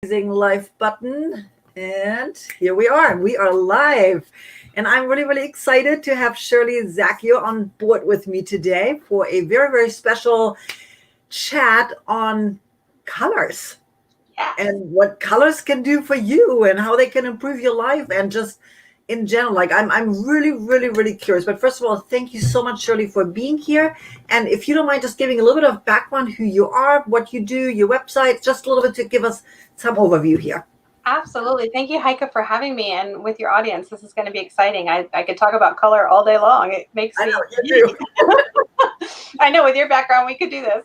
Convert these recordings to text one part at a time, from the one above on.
Amazing live button. And here we are. We are live. And I'm really, really excited to have Shirley Zaccheco on board with me today for a very, very special chat on colors and what colors can do for you and how they can improve your life and just in general. Like I'm really, really, really curious. But first of all, thank you so much, Shirley, for being here. And if you don't mind just giving a little bit of background, who you are, what you do, your website, just a little bit to give us some overview here. Absolutely. Thank you, Heike, for having me and with your audience. This is going to be exciting. I could talk about color all day long. It makes me. I know you do. I know with your background, we could do this.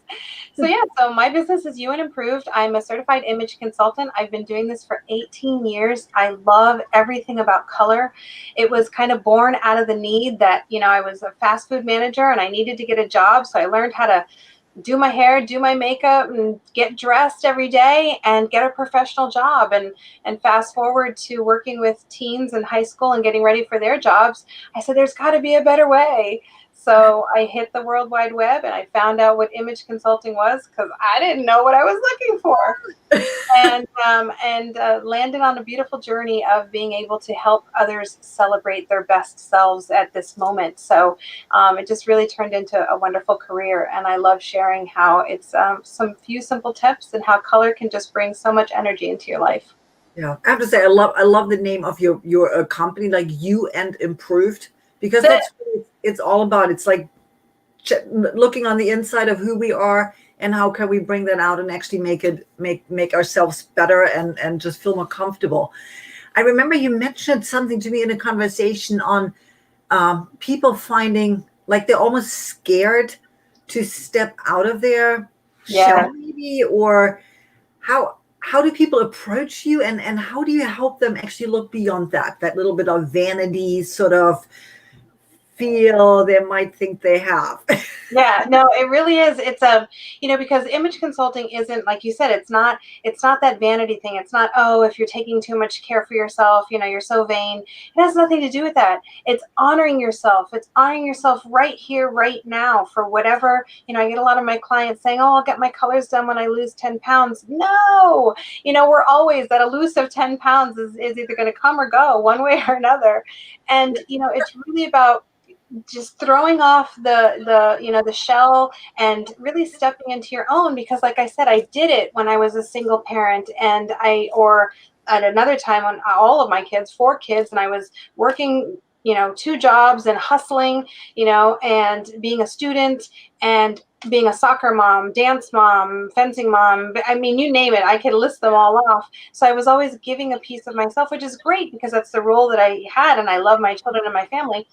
So my business is You and Improved. I'm a certified image consultant. I've been doing this for 18 years. I love everything about color. It was kind of born out of the need that, I was a fast food manager and I needed to get a job. So I learned how to do my hair, do my makeup, and get dressed every day and get a professional job. And fast forward to working with teens in high school and getting ready for their jobs, I said, there's got to be a better way. So I hit the World Wide Web and I found out what image consulting was because I didn't know what I was looking for. and landed on a beautiful journey of being able to help others celebrate their best selves at this moment. So it just really turned into a wonderful career. And I love sharing how it's some few simple tips and how color can just bring so much energy into your life. Yeah, I have to say, I love the name of your company, like You and Improved, because that's what it's all about. It's like looking on the inside of who we are and how can we bring that out and actually make ourselves better and just feel more comfortable. I remember you mentioned something to me in a conversation on people finding like they're almost scared to step out of their shell, maybe, or how do people approach you and how do you help them actually look beyond that little bit of vanity sort of feel they might think they have? Yeah, no, it really is. It's because image consulting isn't, like you said, it's not that vanity thing. It's not, oh, if you're taking too much care for yourself, you're so vain. It has nothing to do with that. It's honoring yourself. It's honoring yourself right here, right now for whatever, I get a lot of my clients saying, oh, I'll get my colors done when I lose 10 pounds. No, we're always, that elusive 10 pounds is either going to come or go one way or another. And, it's really about just throwing off the shell and really stepping into your own, because like I said, I did it when I was a single parent or at another time on all of my kids, 4 kids, and I was working 2 jobs and hustling, and being a student and being a soccer mom, dance mom, fencing mom. I mean, you name it, I could list them all off. So I was always giving a piece of myself, which is great because that's the role that I had, and I love my children and my family.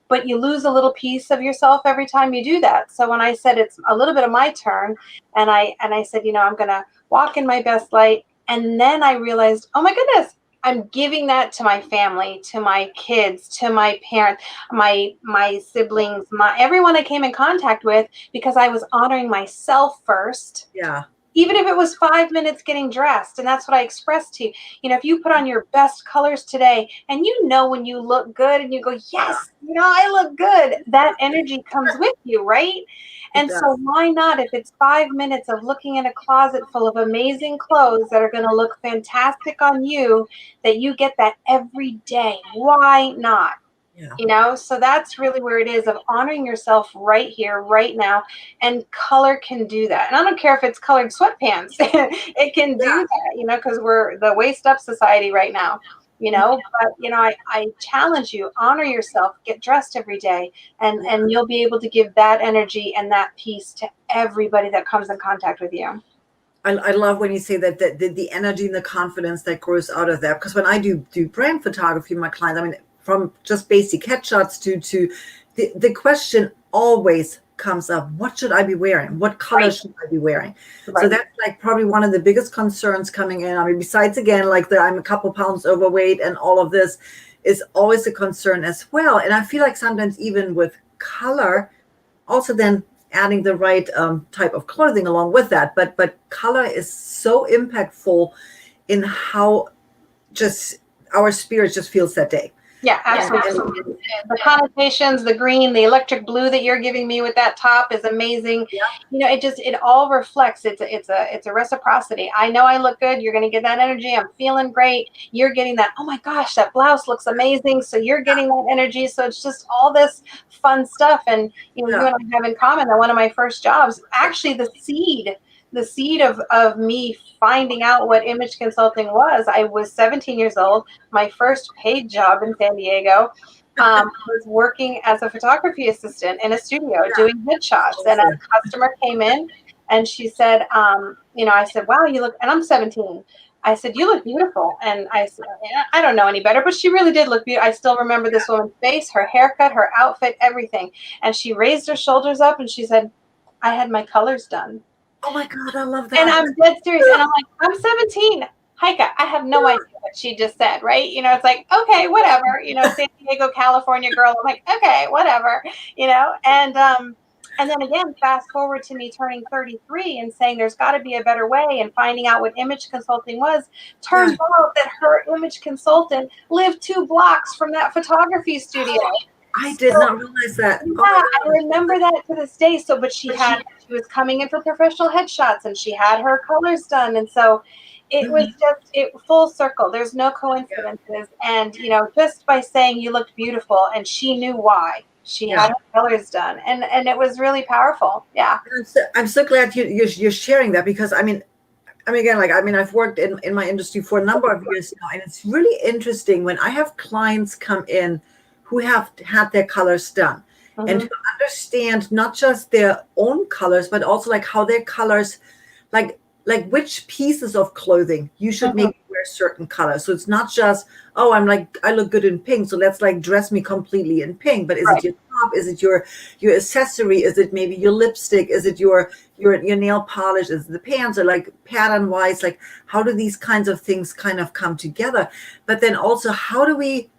But you lose a little piece of yourself every time you do that. So when I said it's a little bit of my turn, and I said, I'm going to walk in my best light, and then I realized, oh my goodness, I'm giving that to my family, to my kids, to my parents, my siblings, everyone I came in contact with, because I was honoring myself first. Yeah. Even if it was 5 minutes getting dressed. And that's what I expressed to you. If you put on your best colors today and when you look good and you go, yes, I look good, that energy comes with you, right? And so why not, if it's 5 minutes of looking in a closet full of amazing clothes that are going to look fantastic on you, that you get that every day? Why not? Yeah. So that's really where it is, of honoring yourself right here, right now. And color can do that. And I don't care if it's colored sweatpants. It can do that, because we're the waist up society right now, but, I challenge you, honor yourself, get dressed every day, and you'll be able to give that energy and that peace to everybody that comes in contact with you. I love when you say that the energy and the confidence that grows out of that, because when I do brand photography with my clients, I mean, from just basic headshots to the question always comes up, what should I be wearing? What color should I be wearing? So that's like probably one of the biggest concerns coming in. I mean, besides, again, like I'm a couple pounds overweight and all of this is always a concern as well. And I feel like sometimes even with color, also then adding the right type of clothing along with that. But color is so impactful in how just our spirit just feels that day. Yeah, absolutely. The connotations, the green, the electric blue that you're giving me with that top is amazing. Yeah. You know, it all reflects. It's a reciprocity. I know I look good. You're going to get that energy. I'm feeling great. You're getting that. Oh my gosh, that blouse looks amazing. So you're getting that energy. So it's just all this fun stuff. And you know, you and I have in common that one of my first jobs, actually, the seed of me finding out what image consulting was. I was 17 years old. My first paid job in San Diego was working as a photography assistant in a studio doing headshots. And a customer came in and she said, you know, I said, wow, you look, and I'm 17. I said, you look beautiful. And I said, I don't know any better, but she really did look beautiful. I still remember this woman's face, her haircut, her outfit, everything. And she raised her shoulders up and she said, I had my colors done. Oh my God, I love that. And I'm dead serious. And I'm like, I'm 17. Heike, I have no idea what she just said, right? You know, it's like, okay, whatever. You know, San Diego, California girl. I'm like, okay, whatever. You know, and then again, fast forward to me turning 33 and saying there's got to be a better way, and finding out what image consulting was. Turns out that her image consultant lived 2 blocks from that photography studio. I did not realize that. Yeah, I remember that to this day. So, but she was coming in for professional headshots and she had her colors done. And so it was just full circle. There's no coincidences. And, you know, just by saying you looked beautiful, and she knew why. She had her colors done. And it was really powerful. Yeah. I'm so glad you're sharing that, because I mean, again, like, I've worked in my industry for a number of years now, and it's really interesting when I have clients come in who have had their colors done and who understand not just their own colors, but also like how their colors, like which pieces of clothing you should maybe wear certain colors. So it's not just, oh, I look good in pink, so let's like dress me completely in pink. But is it your top? Is it your accessory? Is it maybe your lipstick? Is it your nail polish? Is it the pants? Or like pattern wise, like how do these kinds of things kind of come together? But then also, how do we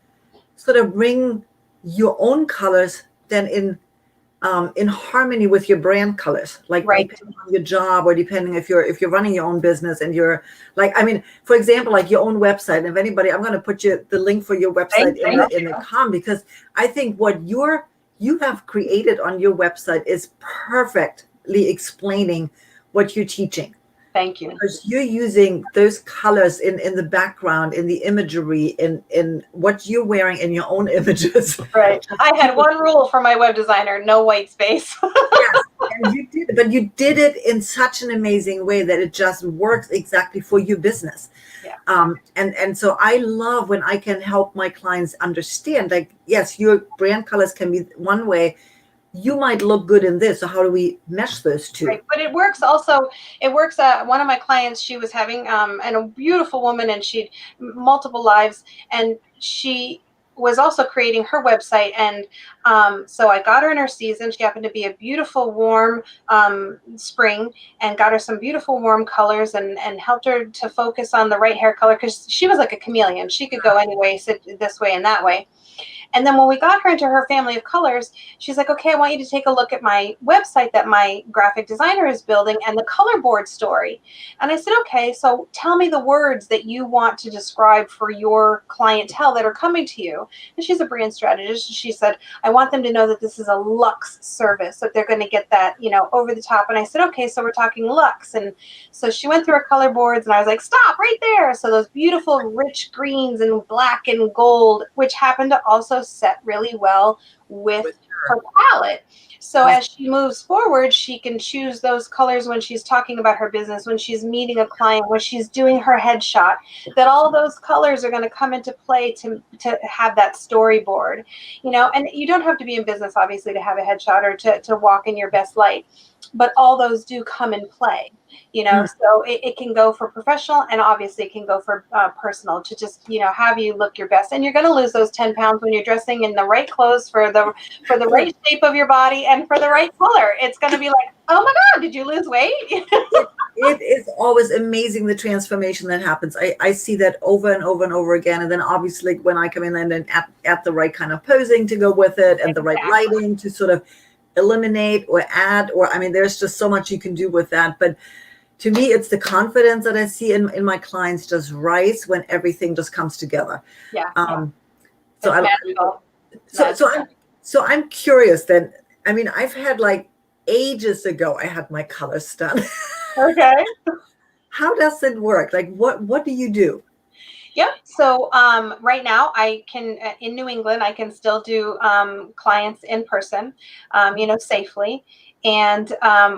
sort of bring your own colors then in harmony with your brand colors, like depending on your job, or depending if you're running your own business and you're like, I mean, for example, like your own website. And if anybody, I'm going to put the link for your website in the com, because I think what you have created on your website is perfectly explaining what you're teaching. Thank you. Because you're using those colors in the background, in the imagery, in what you're wearing in your own images. Right. I had one rule for my web designer: no white space. Yes, and you did, but you did it in such an amazing way that it just works exactly for your business. Yeah. And so I love when I can help my clients understand, like, yes, your brand colors can be one way. You might look good in this. So how do we mesh those two? Right. But it works also. It works. One of my clients, she was having, and a beautiful woman, and she'd multiple lives, and she was also creating her website. And so I got her in her season. She happened to be a beautiful, warm spring, and got her some beautiful, warm colors, and helped her to focus on the right hair color, because she was like a chameleon. She could go any way, sit this way and that way. And then when we got her into her family of colors, she's like, okay, I want you to take a look at my website that my graphic designer is building and the color board story. And I said, okay, so tell me the words that you want to describe for your clientele that are coming to you. And she's a brand strategist. She said, I want them to know that this is a luxe service, that they're going to get that, you know, over the top. And I said, okay, so we're talking luxe. And so she went through her color boards, and I was like, stop right there. So those beautiful rich greens and black and gold, which happened to also set really well with her palette. So as she moves forward, she can choose those colors when she's talking about her business, when she's meeting a client, when she's doing her headshot, that all those colors are going to come into play to have that storyboard, you know. And you don't have to be in business, obviously, to have a headshot or to walk in your best light, but all those do come in play, you know. So it can go for professional, and obviously it can go for personal, to just, you know, have you look your best. And you're going to lose those 10 pounds when you're dressing in the right clothes for the right shape of your body and for the right color. It's going to be like, oh my God, did you lose weight? It is always amazing, the transformation that happens. I see that over and over and over again. And then obviously when I come in, and then at the right kind of posing to go with it, and the right lighting to sort of eliminate or add, or I mean, there's just so much you can do with that. But to me, it's the confidence that I see in my clients just rise when everything just comes together. Yeah. So it's magical. so I'm curious then. I mean, I've had like ages ago, I had my colors done. Okay. How does it work? Like, what do you do? Yep. So right now, I can in New England, I can still do clients in person, safely, and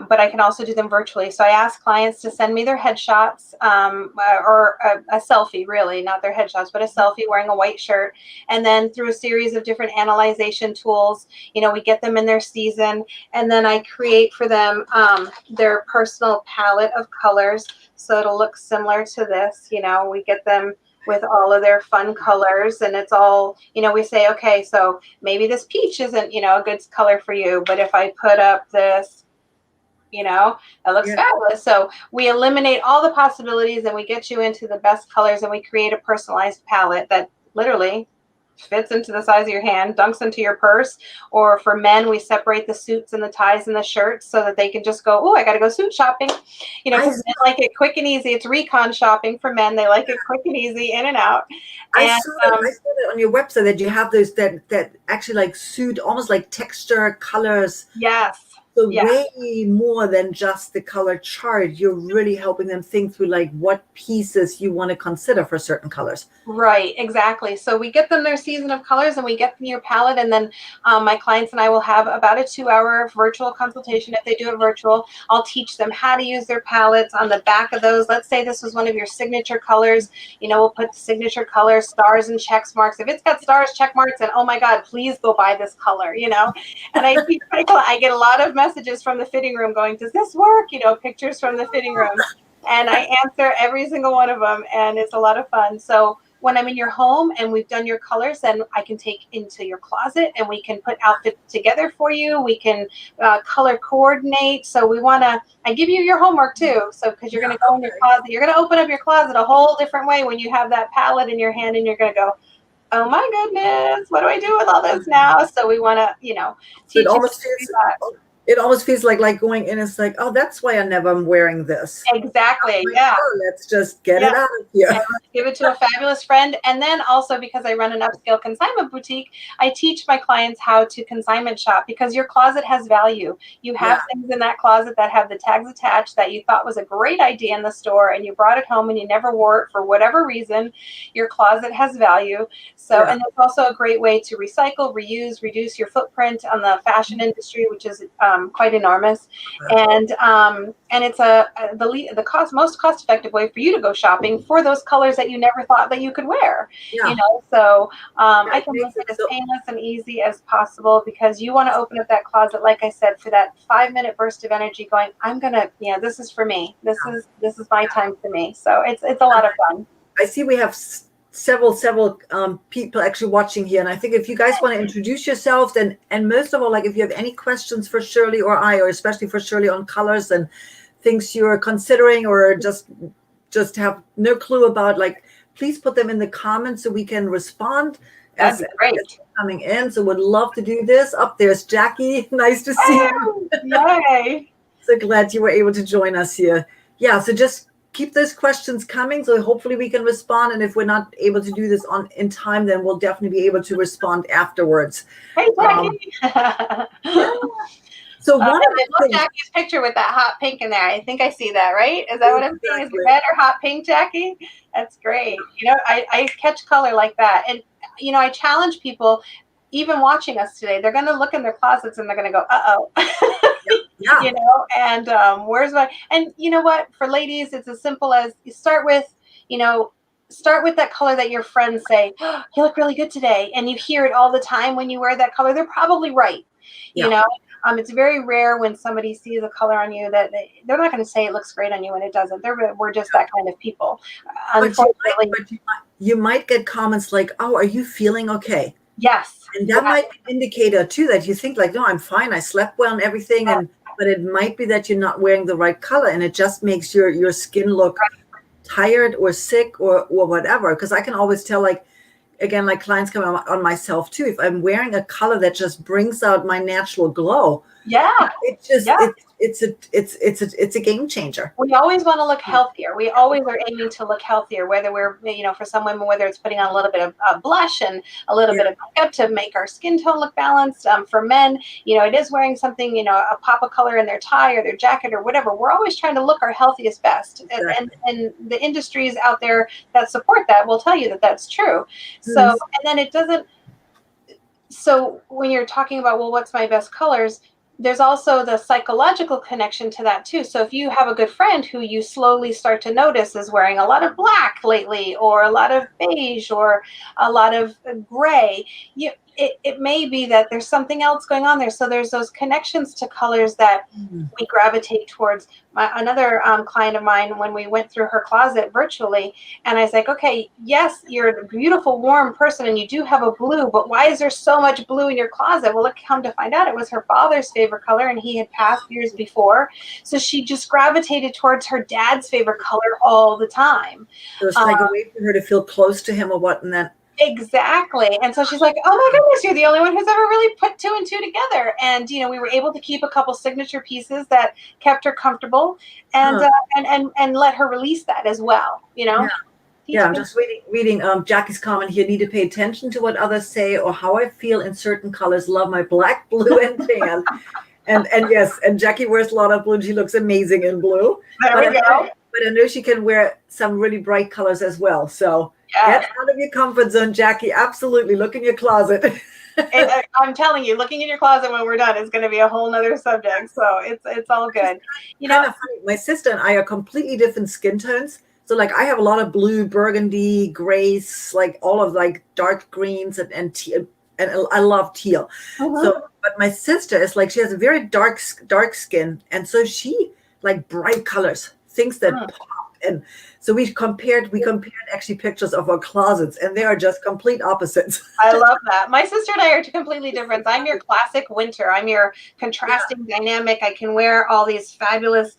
but I can also do them virtually. So I ask clients to send me their headshots or a selfie, really, not their headshots, but a selfie wearing a white shirt, and then through a series of different analyzation tools, we get them in their season, and then I create for them their personal palette of colors. So it'll look similar to this. We get them with all of their fun colors, and it's all, we say, okay, so maybe this peach isn't, a good color for you, but if I put up this, that looks fabulous. So we eliminate all the possibilities and we get you into the best colors, and we create a personalized palette that literally fits into the size of your hand, dunks into your purse. Or for men, we separate the suits and the ties and the shirts so that they can just go, oh, I got to go suit shopping. Because men like it quick and easy. It's recon shopping for men. They like it quick and easy, in and out. I saw that on your website that you have those that actually like suit, almost like texture colors. Yes. So way more than just the color chart. You're really helping them think through like what pieces you want to consider for certain colors. Right, exactly. So we get them their season of colors, and we get them your palette, and then my clients and I will have about a 2-hour virtual consultation. If they do it virtual, I'll teach them how to use their palettes. On the back of those, let's say this was one of your signature colors, we'll put the signature color, stars and check marks. If it's got stars, check marks, and oh my God, please go buy this color, And I teach I get a lot of messages from the fitting room going, does this work? Pictures from the fitting room. And I answer every single one of them, and it's a lot of fun. So when I'm in your home and we've done your colors, then I can take into your closet and we can put outfits together for you. We can color coordinate. So I give you your homework too. So because you're going to go in your closet, you're going to open up your closet a whole different way when you have that palette in your hand, and you're going to go, oh my goodness, what do I do with all this now? So we want to, teach it almost feels like going in. It's like, oh, that's why I never am wearing this. Exactly. Let's just get it out of here. And let's give it to a fabulous friend. And then also, because I run an upscale consignment boutique, I teach my clients how to consignment shop, because your closet has value. You have things in that closet that have the tags attached that you thought was a great idea in the store, and you brought it home and you never wore it for whatever reason. Your closet has value. So, and it's also a great way to recycle, reuse, reduce your footprint on the fashion industry, which is quite enormous. And it's the most cost effective way for you to go shopping for those colors that you never thought that you could wear. So I can make it as painless and easy as possible, because you want to open up that closet, like I said, for that 5-minute burst of energy going, I'm gonna, this is for me, this is my time for me. So it's a lot of fun. I see we have several people actually watching here, and I think if you guys want to introduce yourselves, and most of all, like if you have any questions for Shirley or I, or especially for Shirley on colors and things you're considering, or just have no clue about, like, please put them in the comments so we can respond as coming in. So would love to do this. Up there's Jackie. Nice to see you. Yay. So glad you were able to join us here. So just keep those questions coming, so hopefully we can respond. And if we're not able to do this in time, then we'll definitely be able to respond afterwards. Hey, Jackie. So one of I love Jackie's picture with that hot pink in there. I think I see that, right? Is that what I'm seeing? Is it red or hot pink, Jackie? That's great. I catch color like that. And, I challenge people, even watching us today, they're going to look in their closets and they're going to go, uh-oh. Where's my, and you know what, for ladies, it's as simple as you start with that color that your friends say, oh, you look really good today. And you hear it all the time when you wear that color. They're probably right. It's very rare when somebody sees a color on you that they're not going to say it looks great on you when it doesn't. We're just that kind of people. Unfortunately, you might get comments like, oh, are you feeling okay? Yes. And that might be an indicator too, that you think like, no, I'm fine. I slept well and everything. But it might be that you're not wearing the right color, and it just makes your skin look tired or sick or whatever. Because I can always tell, like, again, like clients come on myself too. If I'm wearing a color that just brings out my natural glow, it it's a game changer. We always want to look healthier. We always are aiming to look healthier, whether we're, for some women, whether it's putting on a little bit of blush and a little bit of makeup to make our skin tone look balanced. For men, it is wearing something, a pop of color in their tie or their jacket or whatever. We're always trying to look our healthiest best. Exactly. And the industries out there that support that will tell you that that's true. So, and then it doesn't, so when you're talking about, well, what's my best colors? There's also the psychological connection to that too. So if you have a good friend who you slowly start to notice is wearing a lot of black lately, or a lot of beige, or a lot of gray, it may be that there's something else going on there. So there's those connections to colors that we gravitate towards. Another client of mine, when we went through her closet virtually, and I was like, okay, yes, you're a beautiful, warm person, and you do have a blue, but why is there so much blue in your closet? Well, come to find out, it was her father's favorite color, and he had passed years before. So she just gravitated towards her dad's favorite color all the time. So it's like a way for her to feel close to him or what, and then exactly. And so she's like, oh my goodness, you're the only one who's ever really put two and two together. And, we were able to keep a couple signature pieces that kept her comfortable and let her release that as well, Yeah, I'm just reading Jackie's comment here. Need to pay attention to what others say or how I feel in certain colors. Love my black, blue, and tan. and yes, and Jackie wears a lot of blue and she looks amazing in blue. There we go. But I know she can wear some really bright colors as well. So yes. Get out of your comfort zone, Jackie. Absolutely. Look in your closet. I'm telling you, looking in your closet when we're done is going to be a whole nother subject. So it's all good. Kind of funny. My sister and I are completely different skin tones. So like I have a lot of blue, burgundy, grays, like all of like dark greens and teal, and I love teal. So, but my sister is like, she has a very dark skin. And so she like bright colors, things that pop. And so we compared actually pictures of our closets, and they are just complete opposites. I love that. My sister and I are completely different. I'm your classic winter. I'm your contrasting dynamic. I can wear all these fabulous,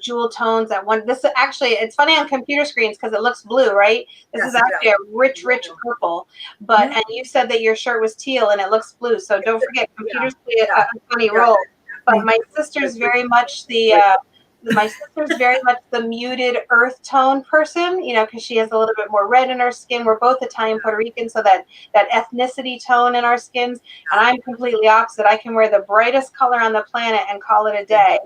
jewel tones at one. This actually, it's funny on computer screens because it looks blue, right? This is actually a rich purple. But and you said that your shirt was teal and it looks blue. So don't forget, computers play a funny role. But my sister's very much my sister's very much the muted earth tone person, because she has a little bit more red in her skin. We're both Italian Puerto Rican, so that ethnicity tone in our skins. And I'm completely opposite. I can wear the brightest color on the planet and call it a day,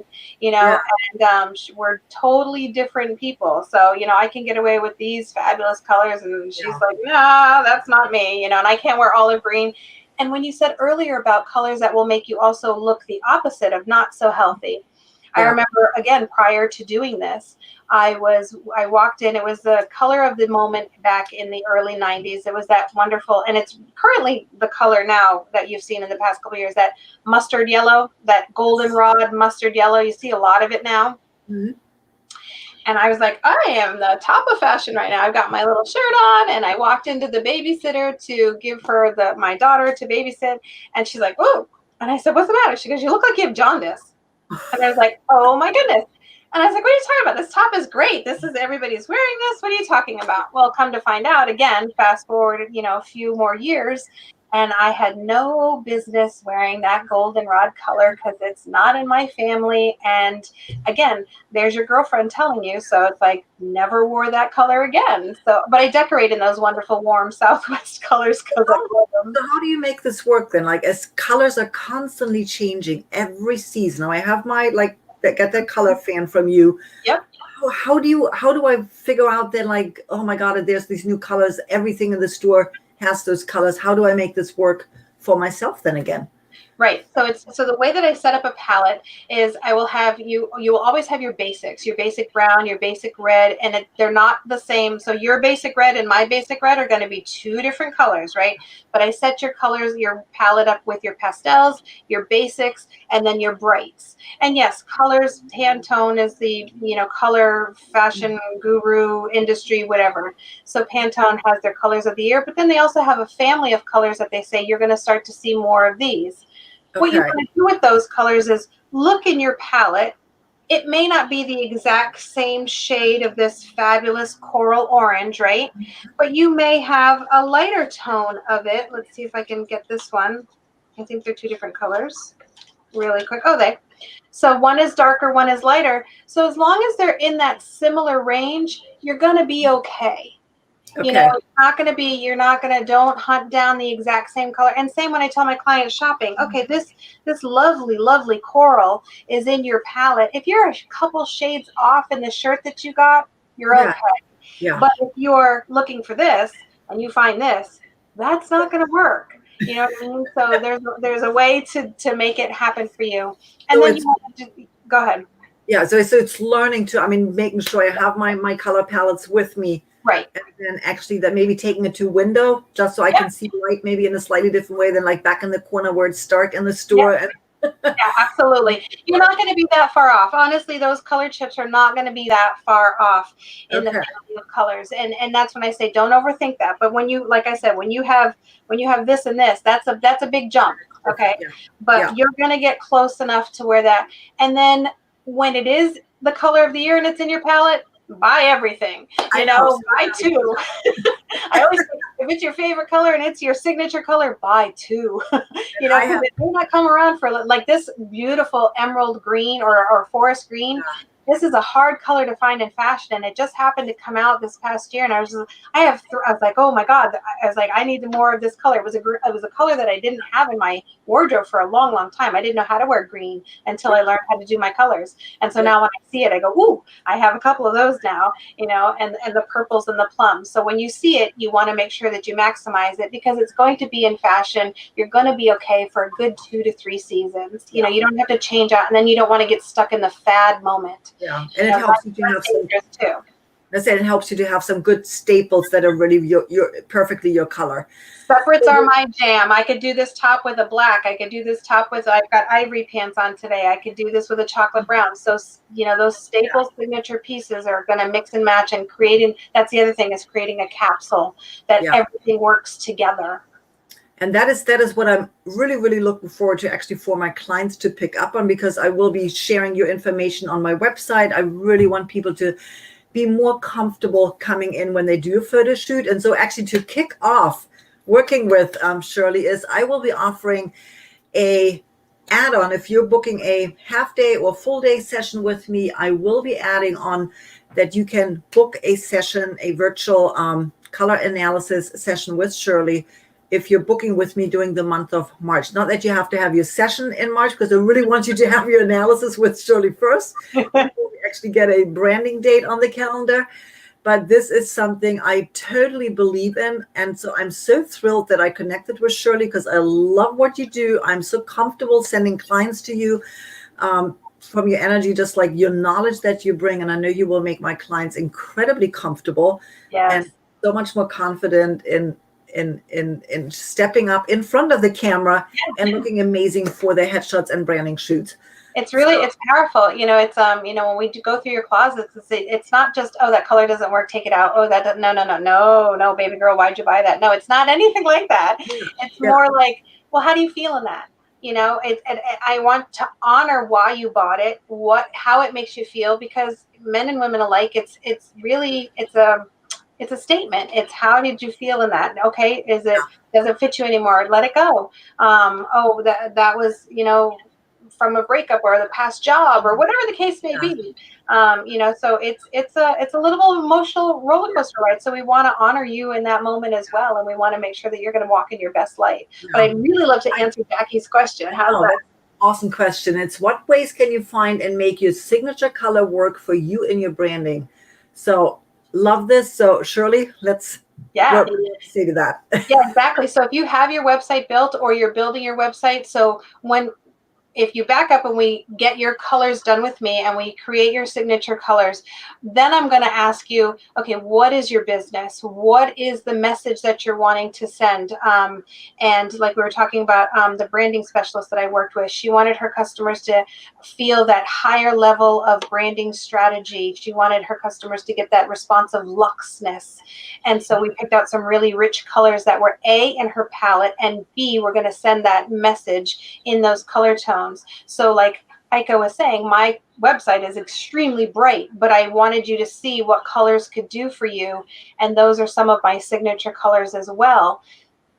and we're totally different people. So, I can get away with these fabulous colors, and she's like, no, that's not me, and I can't wear olive green. And when you said earlier about colors that will make you also look the opposite of not so healthy, I remember, again, prior to doing this, I walked in, it was the color of the moment back in the early 90s. It was that wonderful, and it's currently the color now that you've seen in the past couple of years, that mustard yellow, that goldenrod mustard yellow. You see a lot of it now. Mm-hmm. And I was like, I am the top of fashion right now. I've got my little shirt on, and I walked into the babysitter to give her my daughter to babysit, and she's like, whoa. And I said, what's the matter? She goes, you look like you have jaundice. And I was like, oh my goodness. And I was like, what are you talking about? This top is great. Everybody's wearing this. What are you talking about? Well, come to find out, again, fast forward, a few more years, and I had no business wearing that goldenrod color because it's not in my family. And again, there's your girlfriend telling you. So it's like, never wore that color again. So, but I decorate in those wonderful, warm Southwest colors because I love them. So how do you make this work then? Like, as colors are constantly changing every season. Now I have my get that color fan from you. Yep. How do I figure out that, like, oh my God, there's these new colors. Everything in the store has those colors. How do I make this work for myself then again? Right. So the way that I set up a palette is I will have you will always have your basics, your basic brown, your basic red, and they're not the same. So your basic red and my basic red are going to be two different colors, right? But I set your palette up with your pastels, your basics, and then your brights. And yes, colors, Pantone is the, color fashion guru industry, whatever. So Pantone has their colors of the year, but then they also have a family of colors that they say you're going to start to see more of these. Okay. What you want to do with those colors is look in your palette. It may not be the exact same shade of this fabulous coral orange, right? But you may have a lighter tone of it. Let's see if I can get this one. I think they're two different colors. really quick. Oh, so one is darker, one is lighter. So as long as they're in that similar range, you're going to be okay. Okay. You know, it's not going to be, don't hunt down the exact same color. And same when I tell my clients shopping, okay, this lovely, lovely coral is in your palette. If you're a couple shades off in the shirt that you got, you're okay. Yeah. But if you're looking for this and you find this, that's not going to work. You know what I mean? So there's a way to make it happen for you. And So then you want to go ahead. Yeah, so it's learning to, making sure I have my color palettes with me. Right. And then actually that maybe taking it to window just so I can see light maybe in a slightly different way than like back in the corner where it's dark in the store. Yeah, absolutely. You're not going to be that far off. Honestly, those color chips are not going to be that far off in the family of colors. And that's when I say don't overthink that. But when you, like I said, when you have this and this, that's a big jump. Okay. Yeah. But you're going to get close enough to where that, and then when it is the color of the year and it's in your palette, buy everything. Buy two. I always say, if it's your favorite color and it's your signature color, buy two. You know, because it may not come around for like this beautiful emerald green or forest green. This is a hard color to find in fashion, and it just happened to come out this past year. And I was like, oh my God! I was like, I need more of this color. It was a color that I didn't have in my wardrobe for a long, long time. I didn't know how to wear green until I learned how to do my colors. And so now when I see it, I go, ooh, I have a couple of those now. You know, and the purples and the plums. So when you see it, you want to make sure that you maximize it because it's going to be in fashion. You're going to be okay for a good 2 to 3 seasons. You know, you don't have to change out, and then you don't want to get stuck in the fad moment. Yeah, and it helps you to have some. Too. I said it helps you to have some good staples that are really your perfectly your color. Separates are my jam. I could do this top with a black. I could do this top with, I've got ivory pants on today. I could do this with a chocolate brown. So, you know, those staple signature pieces are going to mix and match and that's the other thing is creating a capsule that everything works together. And that is what I'm really, really looking forward to actually for my clients to pick up on, because I will be sharing your information on my website. I really want people to be more comfortable coming in when they do a photo shoot. And so actually to kick off working with Shirley is I will be offering a add-on. If you're booking a half day or full day session with me, I will be adding on that you can book a session, a virtual color analysis session with Shirley if you're booking with me during the month of March. Not that you have to have your session in March, because I really want you to have your analysis with Shirley first before we actually get a branding date on the calendar. But this is something I totally believe in. And so I'm so thrilled that I connected with Shirley because I love what you do. I'm so comfortable sending clients to you from your energy, just like your knowledge that you bring. And I know you will make my clients incredibly comfortable and so much more confident in stepping up in front of the camera and looking amazing for their headshots and branding shoots. It's really, it's powerful. You know, it's, you know, when we go through your closets, it's not just, oh, that color doesn't work, take it out. Oh, that doesn't, no, baby girl, why'd you buy that? No, it's not anything like that. It's more like, well, how do you feel in that? You know, I want to honor why you bought it, how it makes you feel, because men and women alike, it's a statement. It's how did you feel in that? Okay, does it fit you anymore? Let it go. Oh, that was, you know, from a breakup or the past job or whatever the case may be. You know, so it's a little emotional roller coaster ride. So we want to honor you in that moment as well, and we want to make sure that you're going to walk in your best light. But I'd really love to answer Jackie's question. How's that? Awesome question. It's what ways can you find and make your signature color work for you in your branding? So love this. So Shirley, let's what do you say to that? Yeah, exactly. So if you have your website built or you're building your website, so if you back up and we get your colors done with me and we create your signature colors, then I'm going to ask you, okay, what is your business? What is the message that you're wanting to send? And like we were talking about the branding specialist that I worked with, she wanted her customers to feel that higher level of branding strategy. She wanted her customers to get that responsive luxness. And so we picked out some really rich colors that were A, in her palette, and B, we're going to send that message in those color tones. So like Heike was saying, my website is extremely bright, but I wanted you to see what colors could do for you. And those are some of my signature colors as well.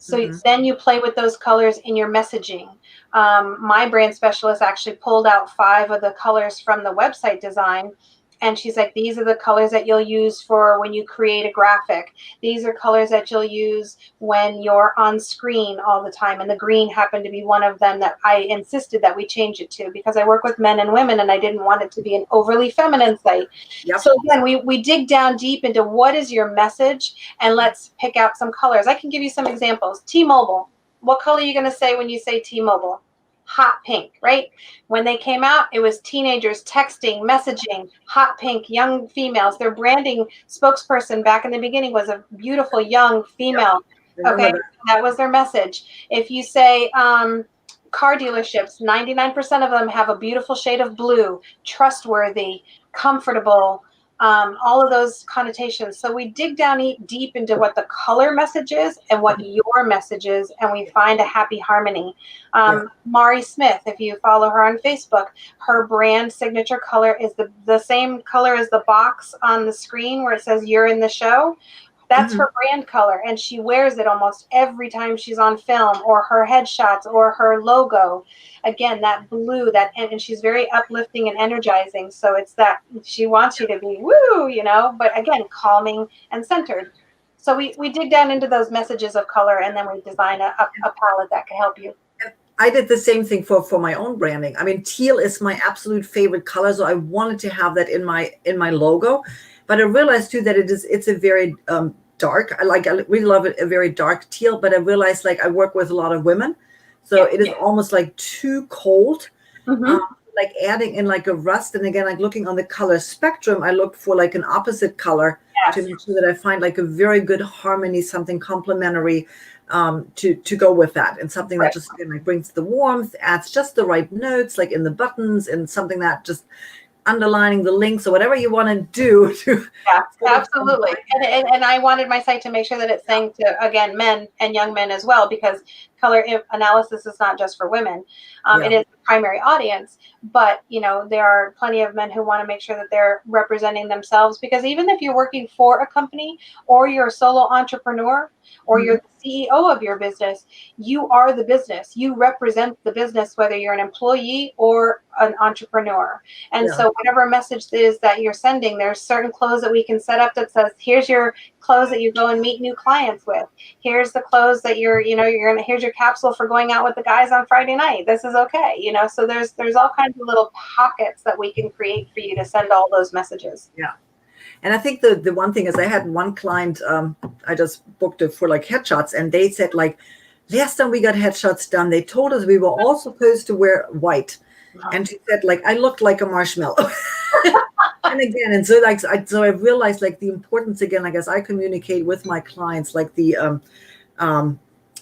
So then you play with those colors in your messaging. My brand specialist actually pulled out 5 of the colors from the website design. And she's like, these are the colors that you'll use for when you create a graphic. These are colors that you'll use when you're on screen all the time. And the green happened to be one of them that I insisted that we change it to, because I work with men and women and I didn't want it to be an overly feminine site. Yep. So again, we dig down deep into what is your message, and let's pick out some colors. I can give you some examples. T-Mobile. What color are you going to say when you say T-Mobile? Hot pink, right? When they came out, it was teenagers texting, messaging, hot pink, young females. Their branding spokesperson back in the beginning was a beautiful young female. Okay, that was their message. If you say car dealerships, 99% of them have a beautiful shade of blue, trustworthy, comfortable, all of those connotations. So we dig down deep into what the color message is and what your message is, and we find a happy harmony. Mari Smith, if you follow her on Facebook, her brand signature color is the same color as the box on the screen where it says "You're in the show." That's her brand color, and she wears it almost every time she's on film, or her headshots, or her logo. Again, that blue, and she's very uplifting and energizing. So it's that she wants you to be woo, but again, calming and centered. So we dig down into those messages of color, and then we design a palette that can help you. I did the same thing for my own branding. I mean, teal is my absolute favorite color, so I wanted to have that in my logo. But I realized too that it's a very dark. I really love it, a very dark teal. But I realized, like, I work with a lot of women, so it is almost like too cold. Like adding in like a rust, and again, like looking on the color spectrum, I look for like an opposite color to make sure that I find like a very good harmony, something complementary to go with that, and something that just like brings the warmth, adds just the right notes, like in the buttons, and something that just underlining the links or whatever you want to do to absolutely. And I wanted my site to make sure that it's saying to, again, men and young men as well, because color analysis is not just for women. It is the primary audience, but there are plenty of men who want to make sure that they're representing themselves, because even if you're working for a company, or you're a solo entrepreneur, or you're the CEO of your business, you are the business. You represent the business, whether you're an employee or an entrepreneur. And so whatever message it is that you're sending, there's certain clothes that we can set up that says, here's your clothes that you go and meet new clients with. Here's the clothes that here's your capsule for going out with the guys on Friday night. This is okay. So there's all kinds of little pockets that we can create for you to send all those messages. Yeah. And I think the one thing is, I had one client, I just booked it for like headshots, and they said, like, last time we got headshots done, they told us we were all supposed to wear white. And she said, like, I looked like a marshmallow. And again, and so I realized, like, the importance, again, like, as I communicate with my clients, like the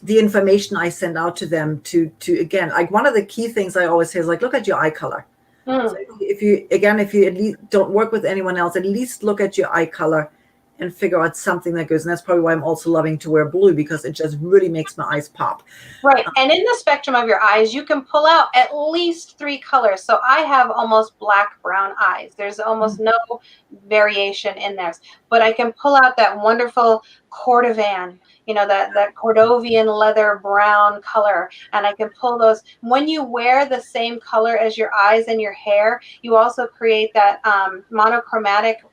information I send out to them to again, like, one of the key things I always say is, like, look at your eye color. So if you at least don't work with anyone else, at least look at your eye color and figure out something that goes. And that's probably why I'm also loving to wear blue, because it just really makes my eyes pop. Right. And in the spectrum of your eyes, you can pull out at least 3 colors. So I have almost black brown eyes. There's almost no variation in theirs, but I can pull out that wonderful cordovan, that Cordovian leather brown color. And I can pull those. When you wear the same color as your eyes and your hair, you also create that monochromatic,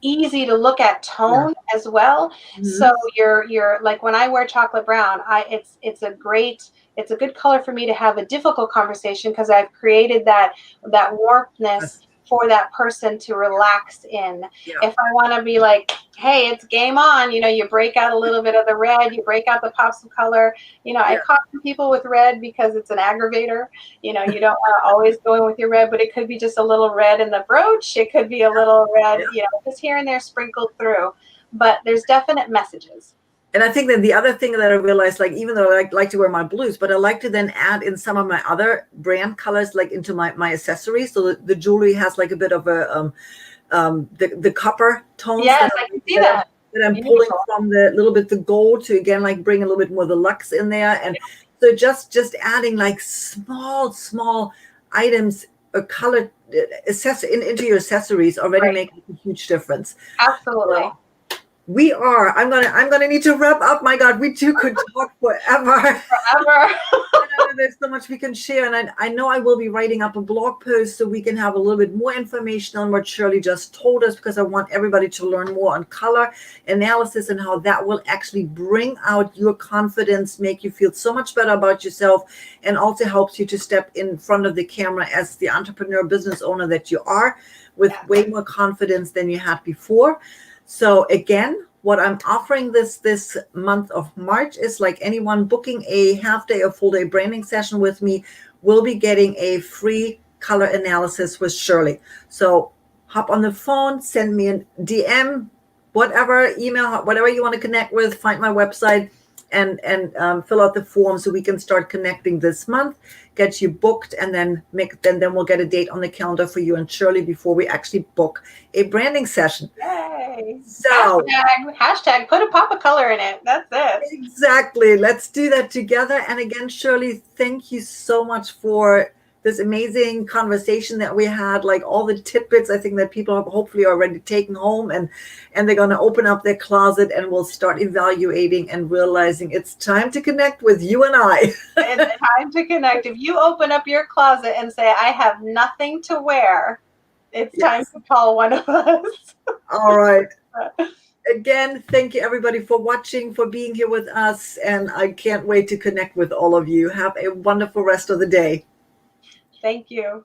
easy to look at tone as well. So you're like, when I wear chocolate brown, it's a good color for me to have a difficult conversation, because I've created that warmthness for that person to relax in. If I want to be like, hey, it's game on, you break out a little bit of the red, you break out the pops of color. I caution people with red because it's an aggravator. You don't want to always go in with your red, but it could be just a little red in the brooch. It could be a little red, just here and there sprinkled through. But there's definite messages. And I think that the other thing that I realized, like, even though I like to wear my blues, but I like to then add in some of my other brand colors, like, into my accessories. So the jewelry has like a bit of a the copper tones. Yes, I can see that. That I'm pulling from the little bit the gold to, again, like, bring a little bit more of the luxe in there. And so just adding like small items, a color into your accessories already make a huge difference. Absolutely. I'm gonna need to wrap up. My God, we two could talk forever. Forever. There's so much we can share, and I know I will be writing up a blog post so we can have a little bit more information on what Shirley just told us, because I want everybody to learn more on color analysis and how that will actually bring out your confidence, make you feel so much better about yourself, and also helps you to step in front of the camera as the entrepreneur business owner that you are, with way more confidence than you had before. So again, what I'm offering this month of March is, like, anyone booking a half day or full day branding session with me will be getting a free color analysis with Shirley. So hop on the phone, send me a DM, whatever, email, whatever you want to connect with, find my website, and fill out the form so we can start connecting this month, get you booked, and then we'll get a date on the calendar for you and Shirley before we actually book a branding session. Yay. So hashtag put a pop of color in it. That's it. Exactly. Let's do that together. And again, Shirley, thank you so much for this amazing conversation that we had, like all the tidbits I think that people have hopefully already taken home, and they're going to open up their closet and will start evaluating and realizing it's time to connect with you and I. It's time to connect. If you open up your closet and say, I have nothing to wear, it's time to call one of us. All right. Again, thank you everybody for watching, for being here with us, and I can't wait to connect with all of you. Have a wonderful rest of the day. Thank you.